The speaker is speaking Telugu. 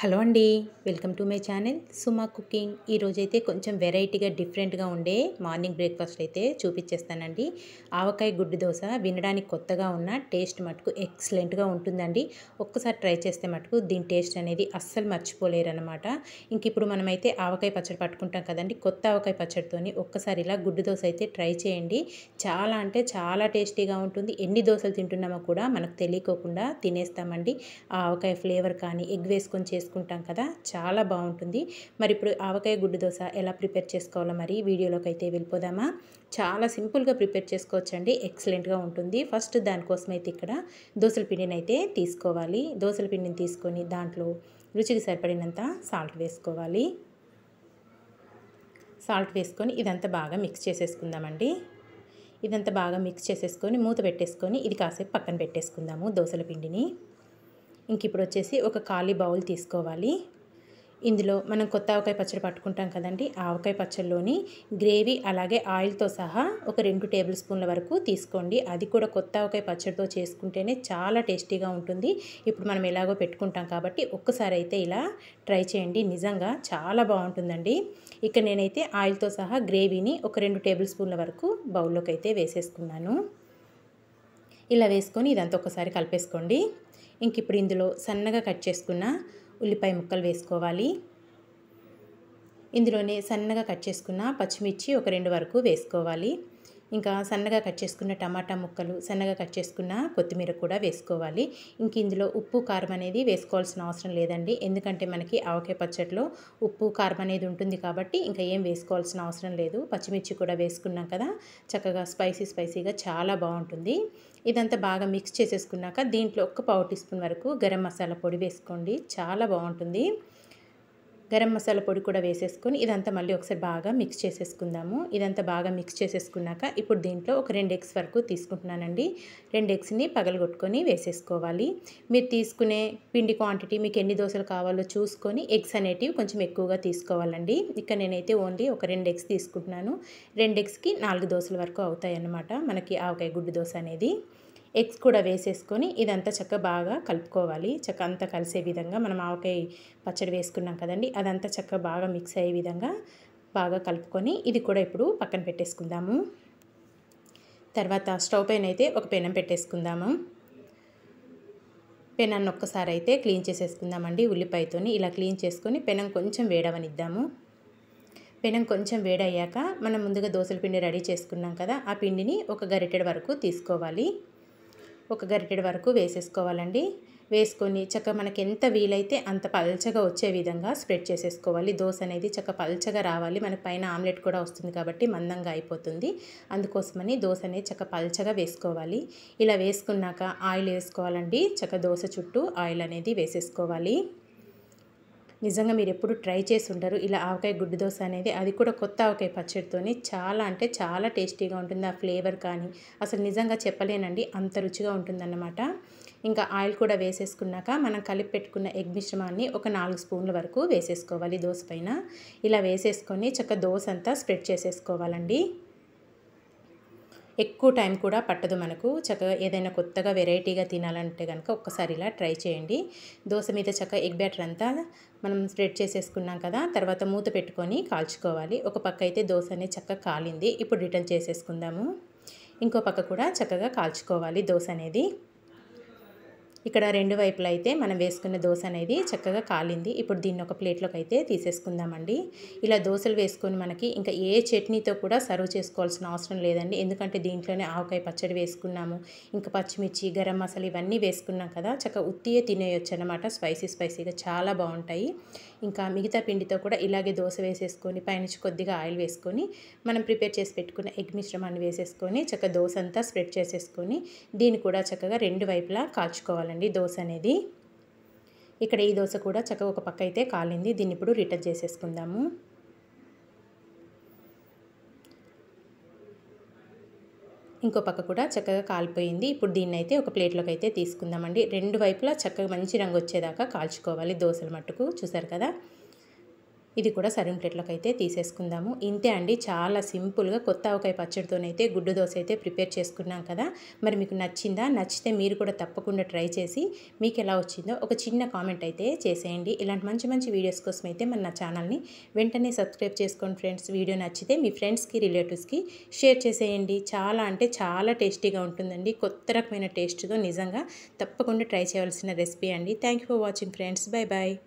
హలో అండి. Welcome to my channel Suma cooking. ఈరోజైతే కొంచెం వెరైటీగా డిఫరెంట్గా ఉండే మార్నింగ్ బ్రేక్ఫాస్ట్ అయితే చూపించేస్తానండి. ఆవకాయ గుడ్డు దోశ వినడానికి కొత్తగా ఉన్న టేస్ట్ మటుకు ఎక్సలెంట్గా ఉంటుందండి. ఒక్కసారి ట్రై చేస్తే మటుకు దీని టేస్ట్ అనేది అస్సలు మర్చిపోలేరనమాట. ఇంక ఇప్పుడు మనమైతే ఆవకాయ పచ్చడి పట్టుకుంటాం కదండి. కొత్త ఆవకాయ పచ్చడితోని ఒక్కసారి ఇలా గుడ్డు దోశ అయితే ట్రై చేయండి. చాలా అంటే చాలా టేస్టీగా ఉంటుంది. ఎన్ని దోశలు తింటున్నామో కూడా మనకు తెలియకోకుండా తినేస్తామండి. ఆ ఆవకాయ ఫ్లేవర్ కానీ ఎగ్ వేసుకొని చేసుకుంటాం కదా, చాలా బాగుంటుంది. మరి ఇప్పుడు ఆవకాయ గుడ్డు దోశ ఎలా ప్రిపేర్ చేసుకోవాలో మరి వీడియోలోకి అయితే వెళ్ళిపోదామా. చాలా సింపుల్గా ప్రిపేర్ చేసుకోవచ్చండి, ఎక్సలెంట్గా ఉంటుంది. ఫస్ట్ దానికోసం అయితే ఇక్కడ దోశల పిండిని అయితే తీసుకోవాలి. దోశల పిండిని తీసుకొని దాంట్లో రుచికి సరిపడినంత సాల్ట్ వేసుకోవాలి. సాల్ట్ వేసుకొని ఇదంతా బాగా మిక్స్ చేసేసుకుందామండి. ఇదంతా బాగా మిక్స్ చేసేసుకొని మూత పెట్టేసుకొని ఇది కాసేపు పక్కన పెట్టేసుకుందాము దోశల పిండిని. ఇంక ఇప్పుడు వచ్చేసి ఒక ఖాళీ బౌల్ తీసుకోవాలి. ఇందులో మనం కొత్త ఆవకాయ పచ్చడి పట్టుకుంటాం కదండి. ఆవకాయ పచ్చడిలోని గ్రేవీ అలాగే ఆయిల్తో సహా ఒక 2 టేబుల్ స్పూన్ల వరకు తీసుకోండి. అది కూడా కొత్త ఆవకాయ పచ్చడితో చేసుకుంటేనే చాలా టేస్టీగా ఉంటుంది. ఇప్పుడు మనం ఎలాగో పెట్టుకుంటాం కాబట్టి ఒక్కసారి అయితే ఇలా ట్రై చేయండి, నిజంగా చాలా బాగుంటుందండి. ఇక్కడ నేనైతే ఆయిల్తో సహా గ్రేవీని ఒక 2 టేబుల్ స్పూన్ల వరకు బౌల్లోకి అయితే వేసేసుకున్నాను. ఇలా వేసుకొని ఇదంతా ఒకసారి కలిపేసుకోండి. ఇంక ఇప్పుడు ఇందులో సన్నగా కట్ చేసుకున్న ఉల్లిపాయ ముక్కలు వేసుకోవాలి. ఇందులోనే సన్నగా కట్ చేసుకున్న పచ్చిమిర్చి ఒక 2 వరకు వేసుకోవాలి. ఇంకా సన్నగా కట్ చేసుకున్న టమాటా ముక్కలు, సన్నగా కట్ చేసుకున్న కొత్తిమీర కూడా వేసుకోవాలి. ఇంక ఇందులో ఉప్పు కారం అనేది వేసుకోవాల్సిన అవసరం లేదండి, ఎందుకంటే మనకి ఆవకాయ పచ్చడిలో ఉప్పు కారం అనేది ఉంటుంది కాబట్టి ఇంకా ఏం వేసుకోవాల్సిన అవసరం లేదు. పచ్చిమిర్చి కూడా వేసుకున్నాం కదా, చక్కగా స్పైసీగా చాలా బాగుంటుంది. ఇదంతా బాగా మిక్స్ చేసేసుకున్నాక దీంట్లో ఒక పావు టీ స్పూన్ వరకు గరం మసాలా పొడి వేసుకోండి, చాలా బాగుంటుంది. గరం మసాలా పొడి కూడా వేసేసుకొని ఇదంతా మళ్ళీ ఒకసారి బాగా మిక్స్ చేసేసుకుందాము. ఇదంతా బాగా మిక్స్ చేసేసుకున్నాక ఇప్పుడు దీంట్లో ఒక 2 ఎగ్స్ వరకు తీసుకుంటున్నానండి. 2 ఎగ్స్ని పగలగొట్టుకొని వేసేసుకోవాలి. మీరు తీసుకునే పిండి క్వాంటిటీ మీకు ఎన్ని దోశలు కావాలో చూసుకొని ఎగ్స్ అనేటివి కొంచెం ఎక్కువగా తీసుకోవాలండి. ఇక్కడ నేనైతే ఓన్లీ ఒక 2 ఎగ్స్ తీసుకుంటున్నాను. 2 ఎగ్స్కి 4 దోశల వరకు అవుతాయి అన్నమాట మనకి ఆవకాయ గుడ్డు దోశ అనేది. ఎగ్స్ కూడా వేసేసుకొని ఇదంతా చక్కగా బాగా కలుపుకోవాలి. చక్కగా అంతా కలిసే విధంగా మనం ఆవకాయ పచ్చడి వేసుకున్నాం కదండి, అదంతా చక్కగా బాగా మిక్స్ అయ్యే విధంగా బాగా కలుపుకొని ఇది కూడా ఇప్పుడు పక్కన పెట్టేసుకుందాము. తర్వాత స్టవ్ పైన అయితే ఒక పెనం పెట్టేసుకుందాము. పెనాన్ని ఒక్కసారి అయితే క్లీన్ చేసేసుకుందామండి. ఉల్లిపాయతోని ఇలా క్లీన్ చేసుకొని పెనం కొంచెం వేడవనిద్దాము. పెనం కొంచెం వేడయ్యాక మనం ముందుగా దోశల పిండి రెడీ చేసుకున్నాం కదా, ఆ పిండిని ఒక గరిటెడు వరకు తీసుకోవాలి. ఒక గరిటెడు వరకు వేసేసుకోవాలండి. వేసుకొని చక్కగా మనకి ఎంత వీలైతే అంత పల్చగా వచ్చే విధంగా స్ప్రెడ్ చేసేసుకోవాలి. దోశ అనేది చక్కగా పల్చగా రావాలి. మనకి పైన ఆమ్లెట్ కూడా వస్తుంది కాబట్టి మందంగా అయిపోతుంది. అందుకోసమని దోశ అనేది చక్కగా పల్చగా వేసుకోవాలి. ఇలా వేసుకున్నాక ఆయిల్ వేసుకోవాలండి. చక్కగా దోశ చుట్టూ ఆయిల్ అనేది వేసేసుకోవాలి. నిజంగా మీరు ఎప్పుడు ట్రై చేసి ఉంటారు ఇలా ఆవకాయ గుడ్డు దోశ అనేది, అది కూడా కొత్త ఆవకాయ పచ్చడితోని చాలా అంటే చాలా టేస్టీగా ఉంటుంది. ఆ ఫ్లేవర్ కానీ అసలు నిజంగా చెప్పలేనండి, అంత రుచిగా ఉంటుందన్నమాట. ఇంకా ఆయిల్ కూడా వేసేసుకున్నాక మనం కలిపి పెట్టుకున్న ఎగ్ మిశ్రమాన్ని ఒక 4 స్పూన్ల వరకు వేసేసుకోవాలి దోశ పైన. ఇలా వేసేసుకొని చక్కగా దోశ అంతా స్ప్రెడ్ చేసేసుకోవాలండి. ఎక్కువ టైం కూడా పట్టదు మనకు. చక్కగా ఏదైనా కొత్తగా వెరైటీగా తినాలంటే కనుక ఒక్కసారి ఇలా ట్రై చేయండి. దోశ మీద చక్కగా ఎగ్ బ్యాటర్ అంతా మనం స్ప్రెడ్ చేసేసుకున్నాం కదా, తర్వాత మూత పెట్టుకొని కాల్చుకోవాలి. ఒక పక్క అయితే దోశ అనేది చక్కగా కాలింది. ఇప్పుడు రిటర్న్ చేసేసుకుందాము. ఇంకో పక్క కూడా చక్కగా కాల్చుకోవాలి దోశ అనేది. ఇక్కడ 2 వైపులా అయితే మనం వేసుకున్న దోశ అనేది చక్కగా కాలింది. ఇప్పుడు దీన్ని ఒక ప్లేట్లోకి అయితే తీసేసుకుందామండి. ఇలా దోశలు వేసుకొని మనకి ఇంకా ఏ చట్నీతో కూడా సర్వ్ చేసుకోవాల్సిన అవసరం లేదండి, ఎందుకంటే దీంట్లోనే ఆవకాయ పచ్చడి వేసుకున్నాము, ఇంకా పచ్చిమిర్చి గరం మసాలా ఇవన్నీ వేసుకున్నాం కదా, చక్కగా ఉత్తియే తినేయొచ్చు అనమాట. స్పైసీగా చాలా బాగుంటాయి. ఇంకా మిగతా పిండితో కూడా ఇలాగే దోశ వేసేసుకొని పైనుంచి కొద్దిగా ఆయిల్ వేసుకొని మనం ప్రిపేర్ చేసి పెట్టుకున్న ఎగ్ మిశ్రమాన్ని వేసేసుకొని చక్కగా దోశ అంతా స్ప్రెడ్ చేసేసుకొని దీన్ని కూడా చక్కగా 2 వైపులా కాల్చుకోవాలండి దోశ అనేది. ఇక్కడ ఈ దోశ కూడా చక్కగా ఒక పక్క అయితే కాలింది. దీన్ని ఇప్పుడు రిటర్న్ చేసేసుకుందాము. ఇంకో పక్క కూడా చక్కగా కాలిపోయింది. ఇప్పుడు దీన్ని అయితే ఒక ప్లేట్లోకి అయితే తీసుకుందామండి. 2 వైపులా చక్కగా మంచి రంగు వచ్చేదాకా కాల్చుకోవాలి దోశల మట్టుకు. చూసారు కదా, ఇది కూడా సర్వింగ్ ప్లేట్లోకి అయితే తీసేసుకుందాము. ఇంతే అండి, చాలా సింపుల్గా కొత్త ఆవకాయ పచ్చడితోనైతే గుడ్డు దోశ అయితే ప్రిపేర్ చేసుకున్నాం కదా. మరి మీకు నచ్చిందా? నచ్చితే మీరు కూడా తప్పకుండా ట్రై చేసి మీకు ఎలా వచ్చిందో ఒక చిన్న కామెంట్ అయితే చేసేయండి. ఇలాంటి మంచి మంచి వీడియోస్ కోసం అయితే మన ఛానల్ని వెంటనే సబ్స్క్రైబ్ చేసుకోండి ఫ్రెండ్స్. వీడియో నచ్చితే మీ ఫ్రెండ్స్కి, రిలేటివ్స్కి షేర్ చేసేయండి. చాలా అంటే చాలా టేస్టీగా ఉంటుందండి. కొత్త రకమైన టేస్ట్తో నిజంగా తప్పకుండా ట్రై చేయవలసిన రెసిపీ అండి. Thank you for watching friends. Bye bye.